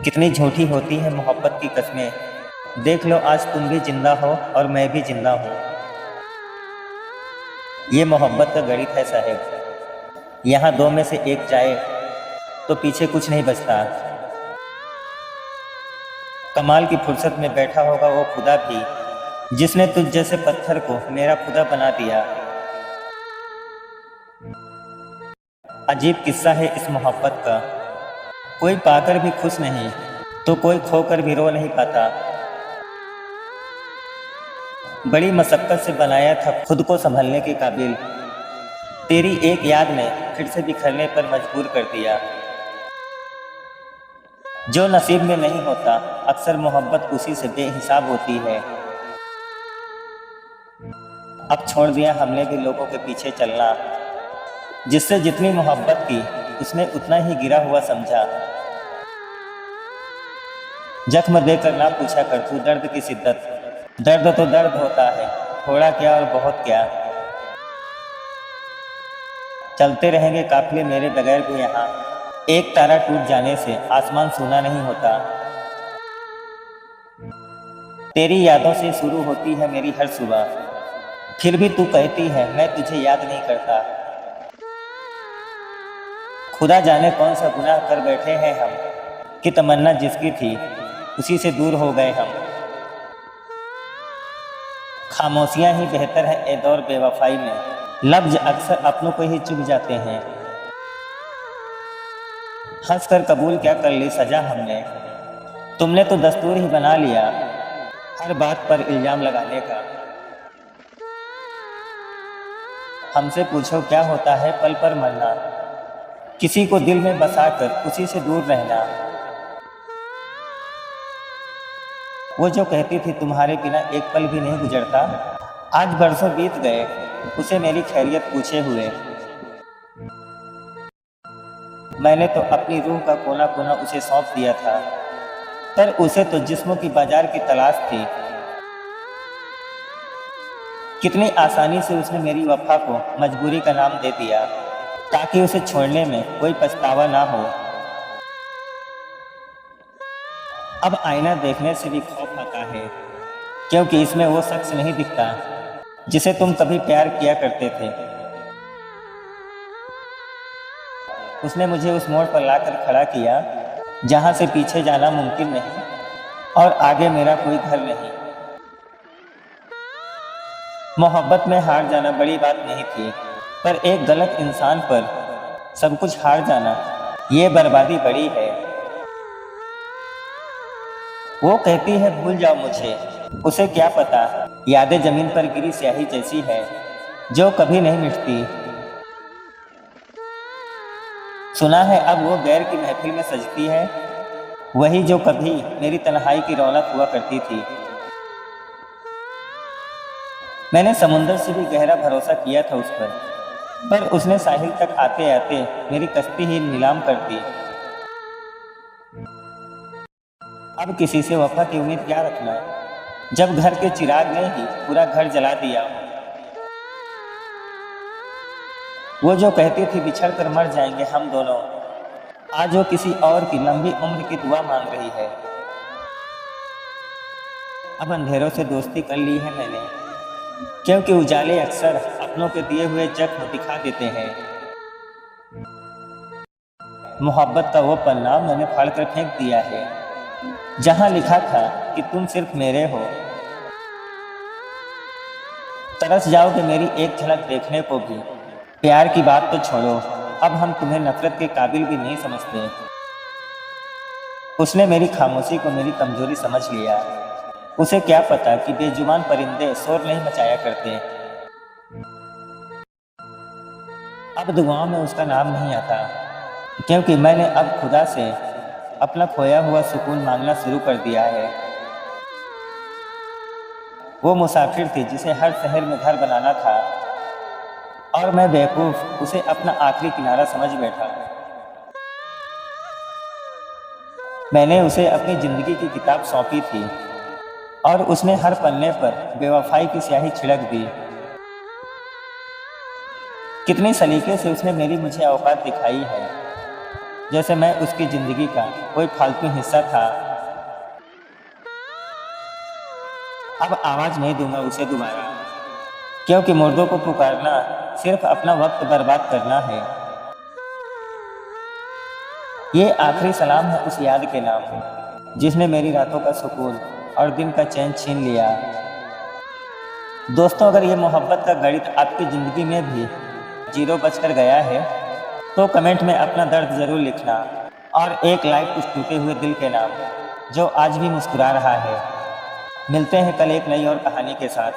कितनी झूठी होती है मोहब्बत की कस्में। देख लो आज तुम भी जिंदा हो और मैं भी जिंदा हूँ। ये मोहब्बत का गणित है साहेब। यहाँ दो में से एक जाए तो पीछे कुछ नहीं बचता। कमाल की फुर्सत में बैठा होगा वो खुदा भी जिसने तुझ जैसे पत्थर को मेरा खुदा बना दिया। अजीब किस्सा है इस मोहब्बत का। कोई पाकर भी खुश नहीं तो कोई खोकर भी रो नहीं पाता। बड़ी मशक्कत से बनाया था खुद को संभलने के काबिल। तेरी एक याद ने फिर से बिखरने पर मजबूर कर दिया। जो नसीब में नहीं होता अक्सर मोहब्बत उसी से बेहिसाब होती है। अब छोड़ दिया हमने भी लोगों के पीछे चलना। जिससे जितनी मोहब्बत की उसने उतना ही गिरा हुआ समझा। जख्म देकर ना पूछा कर तू दर्द की शिद्दत। दर्द तो दर्द होता है, थोड़ा क्या और बहुत क्या। चलते रहेंगे काफिले मेरे बगैर भी यहाँ। एक तारा टूट जाने से आसमान सूना नहीं होता। तेरी यादों से शुरू होती है मेरी हर सुबह। फिर भी तू कहती है मैं तुझे याद नहीं करता। खुदा जाने कौन सा गुनाह कर बैठे हैं हम कि तमन्ना जिसकी थी उसी से दूर हो गए हम। खामोशियां ही बेहतर है ए दौर बेवफाई में। लफ्ज अक्सर अपनों को ही चुभ जाते हैं। हंस कर कबूल क्या कर ली सजा हमने। तुमने तो दस्तूर ही बना लिया हर बात पर इल्जाम लगाने का। हमसे पूछो क्या होता है पल पर मरना। किसी को दिल में बसाकर उसी से दूर रहना। वो जो कहती थी तुम्हारे बिना एक पल भी नहीं गुजरता। आज बरसों बीत गए उसे मेरी खैरियत पूछे हुए। मैंने तो अपनी रूह का कोना कोना उसे सौंप दिया था। पर उसे तो जिस्मों की बाजार की तलाश थी। कितनी आसानी से उसने मेरी वफा को मजबूरी का नाम दे दिया ताकि उसे छोड़ने में कोई पछतावा ना हो। अब आईना देखने से भी खौफ आता है क्योंकि इसमें वो शख्स नहीं दिखता जिसे तुम कभी प्यार किया करते थे। उसने मुझे उस मोड़ पर लाकर खड़ा किया जहां से पीछे जाना मुमकिन नहीं और आगे मेरा कोई घर नहीं। मोहब्बत में हार जाना बड़ी बात नहीं थी, पर एक गलत इंसान पर सब कुछ हार जाना ये बर्बादी बड़ी है। वो कहती है भूल जाओ मुझे, उसे क्या पता यादें जमीन पर गिरी स्याही जैसी है जो कभी नहीं मिटती। सुना है अब वो गैर की महफिल में सजती है, वही जो कभी मेरी तन्हाई की रौनक हुआ करती थी। मैंने समुंदर से भी गहरा भरोसा किया था उस पर उसने साहिल तक आते आते मेरी कश्ती ही नीलाम कर दी। अब किसी से वफा की उम्मीद क्या रखना जब घर के चिराग ने ही पूरा घर जला दिया। वो जो कहती थी बिछड़ कर मर जाएंगे हम दोनों, आज वो किसी और की लंबी उम्र की दुआ मांग रही है। अब अंधेरों से दोस्ती कर ली है मैंने क्योंकि उजाले अक्सर अपनों के दिए हुए जख्म दिखा देते हैं। मोहब्बत का वो पन्ना मैंने फाड़ कर फेंक दिया है जहां लिखा था कि तुम सिर्फ मेरे हो। तरस जाओगे मेरी एक झलक देखने को भी। प्यार की बात तो छोड़ो, अब हम तुम्हें नफरत के काबिल भी नहीं समझते। उसने मेरी खामोशी को मेरी कमजोरी समझ लिया। उसे क्या पता कि बेजुबान परिंदे शोर नहीं मचाया करते। अब दुआओं में उसका नाम नहीं आता क्योंकि मैंने अब खुदा से अपना खोया हुआ सुकून मांगना शुरू कर दिया है। वो मुसाफिर थी जिसे हर शहर में घर बनाना था और मैं बेवकूफ उसे अपना आखिरी किनारा समझ बैठा। मैंने उसे अपनी जिंदगी की किताब सौंपी थी और उसने हर पन्ने पर बेवफाई की स्याही छिड़क दी। कितनी सलीके से उसने मेरी मुझे औकात दिखाई है जैसे मैं उसकी ज़िंदगी का कोई फालतू हिस्सा था। अब आवाज़ नहीं दूंगा उसे दोबारा, क्योंकि मुर्दों को पुकारना सिर्फ अपना वक्त बर्बाद करना है। ये आखिरी सलाम है उस याद के नाम, जिसने मेरी रातों का सुकून और दिन का चैन छीन लिया। दोस्तों, अगर ये मोहब्बत का गणित आपकी ज़िंदगी में भी जीरो बजकर गया है तो कमेंट में अपना दर्द ज़रूर लिखना, और एक लाइक उस टूटे हुए दिल के नाम जो आज भी मुस्कुरा रहा है। मिलते हैं कल एक नई और कहानी के साथ।